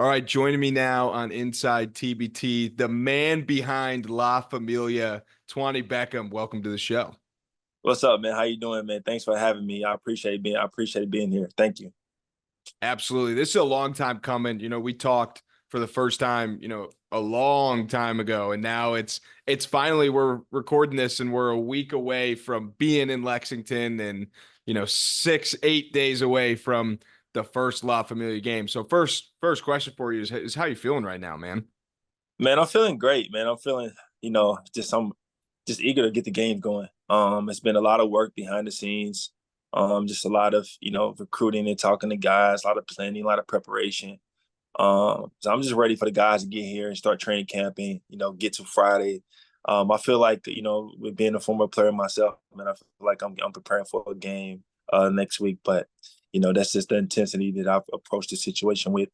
All right, joining me now on Inside TBT, the man behind La Familia, Twany Beckham. Welcome to the show. What's up, man? How you doing, man? Thanks for having me. I appreciate being here. Thank you. Absolutely. This is a long time coming. We talked for the first time, a long time ago, and now it's finally we're recording this and we're a week away from being in Lexington and 6-8 days away from the first La Familia game. So first question for you is how you feeling right now, man? Man, I'm feeling great, man. I'm feeling, I'm just eager to get the game going. It's been a lot of work behind the scenes. Just a lot of, recruiting and talking to guys, a lot of planning, a lot of preparation. So I'm just ready for the guys to get here and start training camping, get to Friday. I feel like, with being a former player myself, man, I feel like I'm preparing for a game next week. But, that's just the intensity that I've approached the situation with,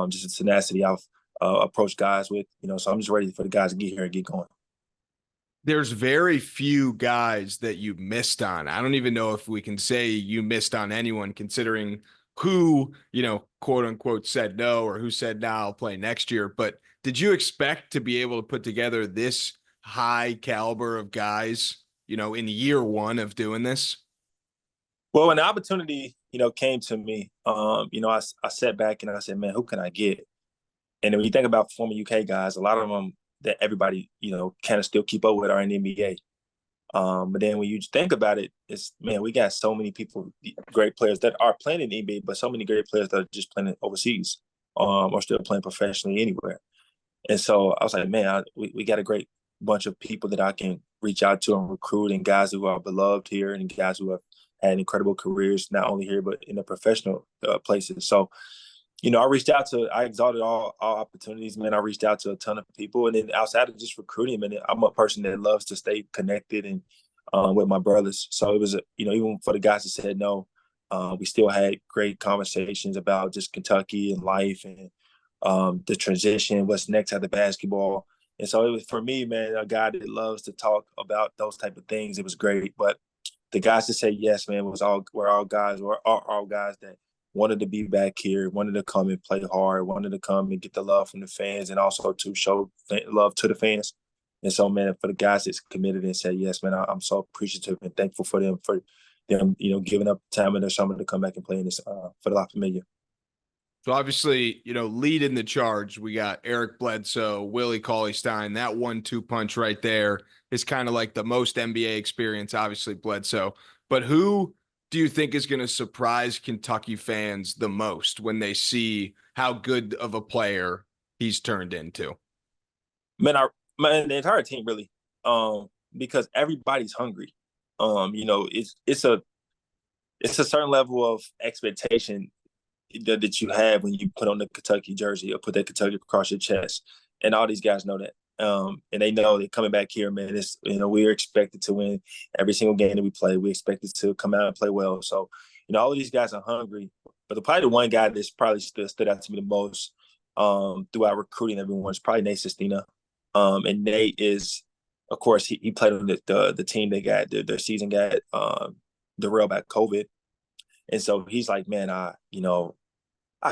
just the tenacity I've approached guys with, so I'm just ready for the guys to get here and get going. There's very few guys that you missed on. I don't even know if we can say you missed on anyone considering who, quote unquote said no or who said, no, I'll play next year. But did you expect to be able to put together this high caliber of guys, in year one of doing this? Well, when the opportunity, came to me, I sat back and I said, man, who can I get? And when you think about former UK guys, a lot of them that everybody, kind of still keep up with are in the NBA. But then when you think about it, man, we got so many people, great players that are playing in the NBA, but so many great players that are just playing overseas, or still playing professionally anywhere. And so I was like, man, we got a great bunch of people that I can reach out to and recruit, and guys who are beloved here and guys who have had incredible careers, not only here, but in the professional places. So, I exalted all opportunities, man. I reached out to a ton of people. And then outside of just recruiting, man, I'm a person that loves to stay connected and with my brothers. So it was, even for the guys that said no, we still had great conversations about just Kentucky and life and the transition, what's next after basketball. And so it was, for me, man, a guy that loves to talk about those type of things. It was great. But the guys that said yes, man, were all guys that wanted to be back here, wanted to come and play hard, wanted to come and get the love from the fans, and also to show love to the fans. And so, man, for the guys that's committed and said yes, man, I'm so appreciative and thankful for them, giving up time in their summer to come back and play in this for the La Familia. So obviously, leading the charge, we got Eric Bledsoe, Willie Cauley-Stein. That 1-2 punch right there is kind of like the most NBA experience, obviously Bledsoe. But who do you think is going to surprise Kentucky fans the most when they see how good of a player he's turned into? Man, the entire team really, because everybody's hungry. It's a certain level of expectation that you have when you put on the Kentucky jersey or put that Kentucky across your chest, and all these guys know that. And they know they're coming back here, man. We're expected to win every single game that we play. We expected to come out and play well. So, all of these guys are hungry. But probably the one guy that's probably stood out to me the most throughout recruiting everyone is probably Nate Sestina. And Nate is, of course, he played on the team they got, their season got derailed by COVID. And so he's like, man, I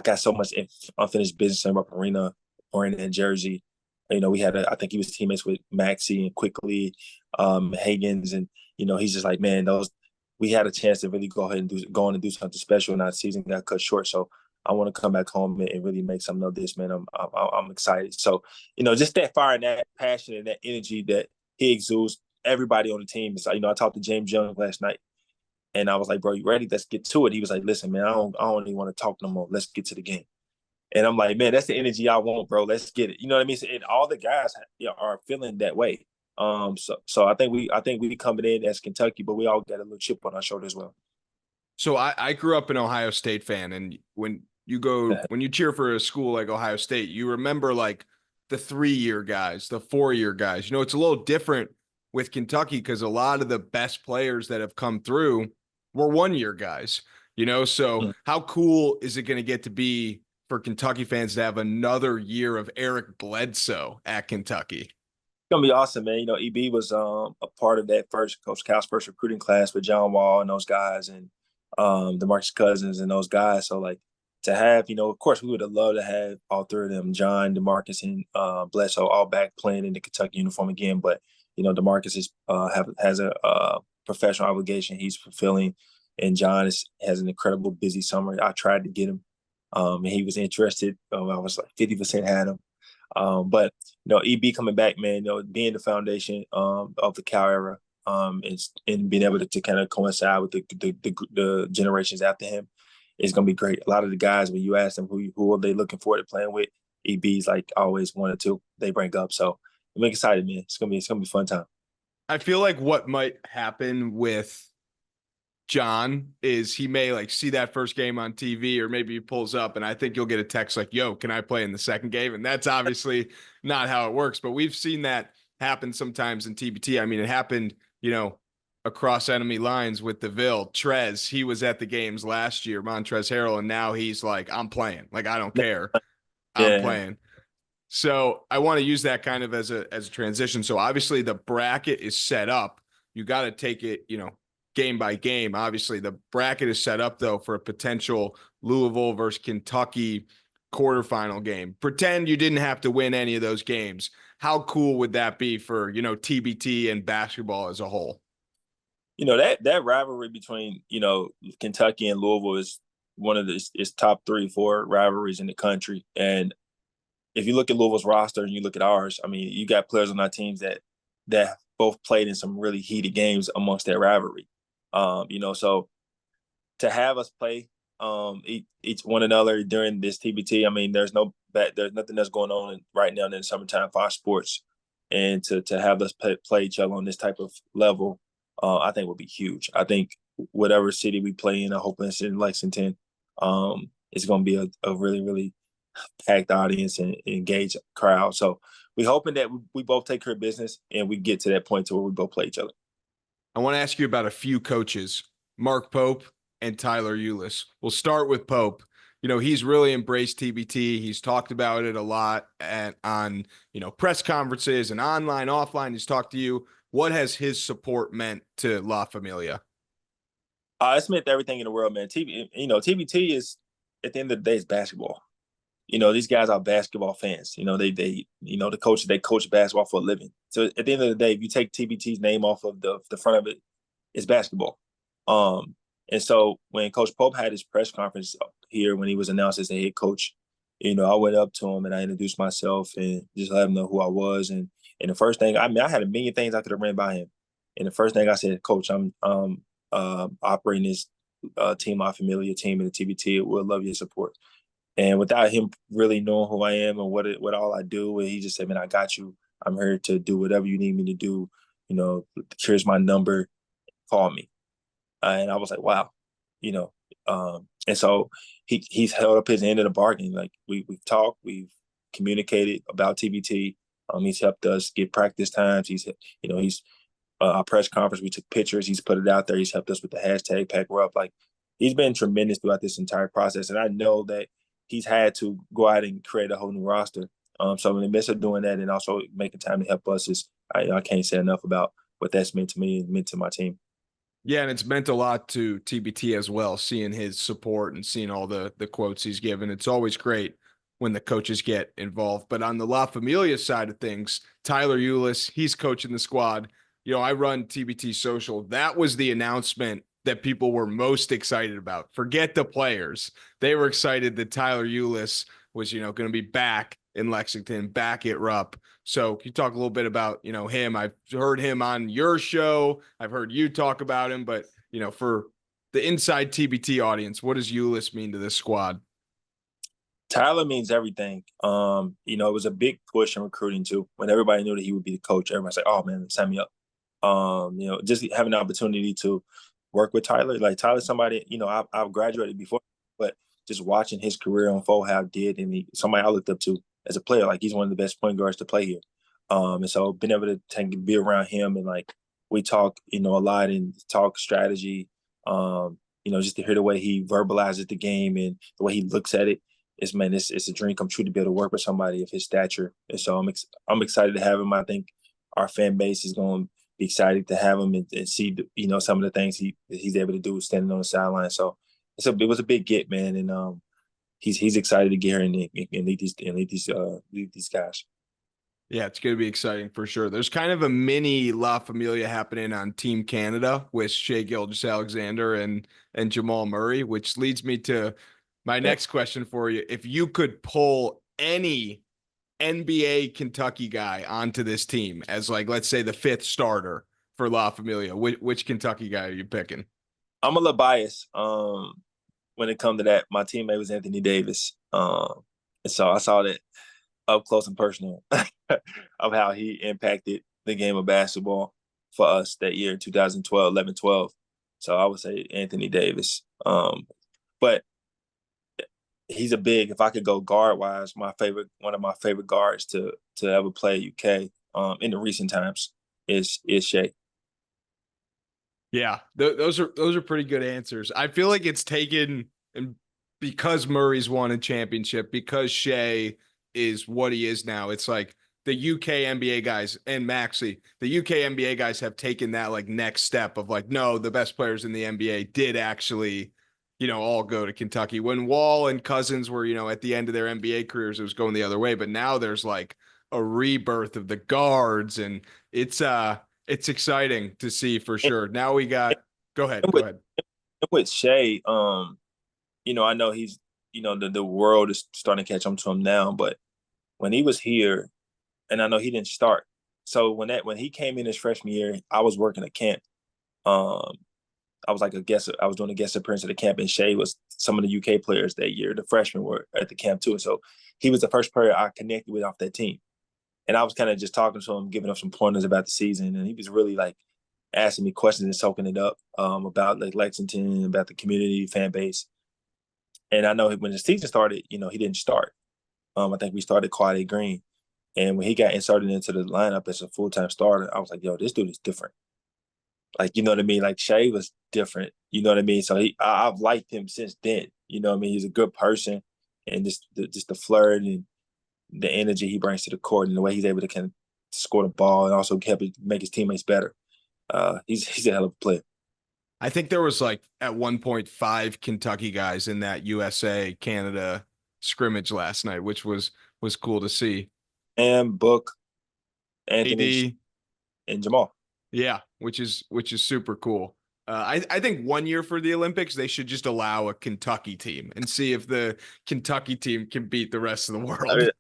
got so much unfinished business in Rupp Arena or in Jersey. We had I think he was teammates with Maxey and Quickly, Higgins, and he's just like, man, we had a chance to really go ahead and go on and do something special, and our season got cut short. So I want to come back home and really make something of this, man. I'm excited. So just that fire and that passion and that energy that he exudes, everybody on the team is. I talked to James Young last night, and I was like, bro, you ready? Let's get to it. He was like, listen, man, I don't even want to talk no more. Let's get to the game. And I'm like, man, that's the energy I want, bro. Let's get it. You know what I mean? And all the guys are feeling that way. So I think we coming in as Kentucky, but we all got a little chip on our shoulder as well. So I grew up an Ohio State fan, and when you cheer for a school like Ohio State, you remember like the 3-year guys, the 4-year guys. It's a little different with Kentucky because a lot of the best players that have come through were 1-year guys. So how cool is it going to get to be for Kentucky fans to have another year of Eric Bledsoe at Kentucky? It's gonna be awesome, man. EB was a part of that Coach Cal's first recruiting class with John Wall and those guys, and DeMarcus Cousins and those guys. So like to have, of course, we would have loved to have all three of them, John, DeMarcus, and Bledsoe, all back playing in the Kentucky uniform again. But DeMarcus has a professional obligation he's fulfilling, and John has an incredible busy summer. I tried to get him, and he was interested. I was like 50% had him. But EB coming back, man, being the foundation of the Cal era, and being able to kind of coincide with the generations after him is going to be great. A lot of the guys, when you ask them who are they looking forward to playing with, EB's like always one or two they bring up. So I'm excited, man. It's gonna be a fun time. I feel like what might happen with John is he may like see that first game on TV, or maybe he pulls up and I think you'll get a text like, yo, can I play in the second game? And that's obviously not how it works, but we've seen that happen sometimes in TBT. I mean, it happened, across enemy lines with DeVille. Trez, he was at the games last year, Montrezl Harrell, and now he's like, I'm playing. Like, I don't care. I'm playing. So I want to use that kind of as a transition. So obviously the bracket is set up. You got to take it, game by game. Obviously the bracket is set up though for a potential Louisville versus Kentucky quarterfinal game. Pretend you didn't have to win any of those games. How cool would that be for, TBT and basketball as a whole? That rivalry between, Kentucky and Louisville is one of its top 3-4 rivalries in the country. And if you look at Louisville's roster and you look at ours, I mean, you got players on our teams that both played in some really heated games amongst that rivalry. So to have us play each one another during this TBT, I mean, there's nothing that's going on right now in the summertime for our sports, and to have us play each other on this type of level, I think would be huge. I think whatever city we play in, I hope it's in Lexington, it's going to be a really, really packed audience and engaged crowd. So we're hoping that we both take care of business and we get to that point to where we both play each other. I want to ask you about a few coaches, Mark Pope and Tyler Ulis. We'll start with Pope. He's really embraced TBT. He's talked about it a lot on press conferences and online, offline. He's talked to you. What has his support meant to La Familia? It's meant everything in the world, man. TBT is, at the end of the day, it's basketball. These guys are basketball fans. The coaches, they coach basketball for a living. So at the end of the day, if you take TBT's name off of the front of it, it's basketball. And so when Coach Pope had his press conference here, when he was announced as the head coach, I went up to him and I introduced myself and just let him know who I was. And the first thing, I had a million things I could have ran by him. And the first thing I said, Coach, I'm operating this team, La Familia team in the TBT. We'll love your support. And without him really knowing who I am and what all I do, and he just said, man, I got you. I'm here to do whatever you need me to do. Here's my number. Call me. And I was like, wow. And so he's held up his end of the bargain. Like we've talked, we've communicated about TBT. He's helped us get practice times. He's our press conference, we took pictures. He's put it out there. He's helped us with the hashtag #PackRupp. Like he's been tremendous throughout this entire process. And I know that he's had to go out and create a whole new roster. So in the midst of doing that and also making time to help us, I can't say enough about what that's meant to me and meant to my team. Yeah, and it's meant a lot to TBT as well, seeing his support and seeing all the quotes he's given. It's always great when the coaches get involved. But on the La Familia side of things, Tyler Ulis, he's coaching the squad. I run TBT Social. That was the announcement that people were most excited about. Forget the players. They were excited that Tyler Ulis was, going to be back in Lexington, back at Rupp. So can you talk a little bit about, him? I've heard him on your show. I've heard you talk about him, but, for the Inside TBT audience, what does Ulis mean to this squad? Tyler means everything. It was a big push in recruiting too. When everybody knew that he would be the coach, everybody's like, oh man, sign me up. Just having the opportunity to work with Tyler. Like Tyler's somebody, I've graduated before, but just watching his career unfold, how it did, and somebody I looked up to as a player. Like he's one of the best point guards to play here. And so being able to be around him and like we talk, a lot and talk strategy, just to hear the way he verbalizes the game and the way he looks at it. It's a dream come true to be able to work with somebody of his stature. And so I'm excited to have him. I think our fan base is going to be excited to have him and see, some of the things he's able to do standing on the sideline. So it was a big get, man. And he's excited to get here and lead these guys. Yeah, it's going to be exciting for sure. There's kind of a mini La Familia happening on Team Canada with Shea Gilgeous-Alexander and Jamal Murray, which leads me to my next question for you. If you could pull any NBA Kentucky guy onto this team as, like, let's say the fifth starter for La Familia, which Kentucky guy are you picking? I'm a little biased when it comes to that. My teammate was Anthony Davis. And so I saw that up close and personal of how he impacted the game of basketball for us that year, 2012, 11, 12. So I would say Anthony Davis. But he's a big, if I could go guard wise, one of my favorite guards to ever play UK in the recent times is Shea. Yeah, those are pretty good answers. I feel like it's taken, and because Murray's won a championship, because Shea is what he is now, it's like the UK NBA guys and Maxey, the UK NBA guys have taken that like next step of like, no, the best players in the NBA did actually, all go to Kentucky. When Wall and Cousins were, at the end of their NBA careers, it was going the other way. But now there's like a rebirth of the guards, and it's exciting to see for sure. Now we got, go ahead. With Shea, I know he's, the world is starting to catch on to him now, but when he was here, and I know he didn't start. So when he came in his freshman year, I was working at camp. I was like I was doing a guest appearance at the camp, and Shea was some of the UK players that year. The freshmen were at the camp too. And so he was the first player I connected with off that team. And I was kind of just talking to him, giving him some pointers about the season. And he was really like asking me questions and soaking it up about like Lexington, about the community, fan base. And I know when the season started, he didn't start. I think we started Quade Green. And when he got inserted into the lineup as a full-time starter, I was like, yo, this dude is different. Like, you know what I mean? Like Shea was different. You know what I mean? So I've liked him since then. You know what I mean? He's a good person, and just the flirt and the energy he brings to the court and the way he's able to kind of score the ball and also help make his teammates better. He's a hell of a player. I think there was like at one point 5 Kentucky guys in that USA Canada scrimmage last night, which was cool to see. And Book, Anthony, AD, and Jamal. yeah, which is super cool. I think one year for the Olympics, they should just allow a Kentucky team and see if the Kentucky team can beat the rest of the world. I mean,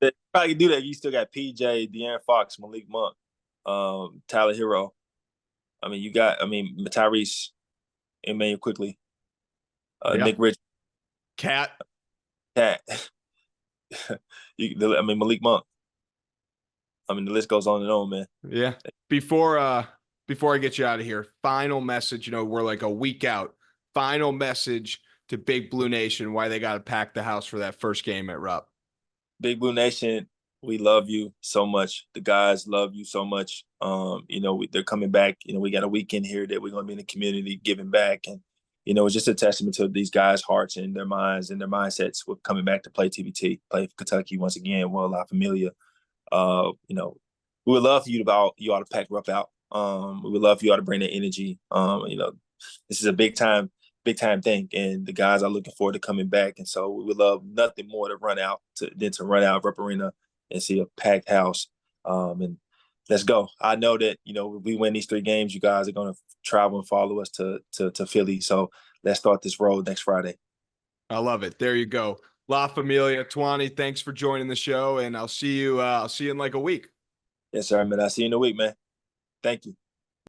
they probably do that. You still got PJ, De'Aaron Fox, Malik Monk, Tyler Hero. I mean, Tyrese, Emmanuel Quickly, Yeah. Nick Rich, Cat. Malik Monk. I mean, the list goes on and on, man. Yeah. Before I get you out of here, final message, we're like a week out. Final message to Big Blue Nation, why they got to pack the house for that first game at Rupp. Big Blue Nation, we love you so much. The guys love you so much. They're coming back. We got a weekend here that we're going to be in the community giving back. And, it's just a testament to these guys' hearts and their minds and their mindsets with coming back to play TBT, play for Kentucky once again, World La Familia. We would love for you all to pack Rupp out. We would love for you all to bring that energy. This is a big time thing, and the guys are looking forward to coming back. And so we would love nothing more to run out Rupp Arena and see a packed house. And let's go. I know that if we win these 3 games, you guys are going to travel and follow us to Philly. So let's start this road next Friday. I love it. There you go. La Familia. Twany, thanks for joining the show, and I'll see you in like a week. Yes, sir, man. I'll see you in a week, man. Thank you.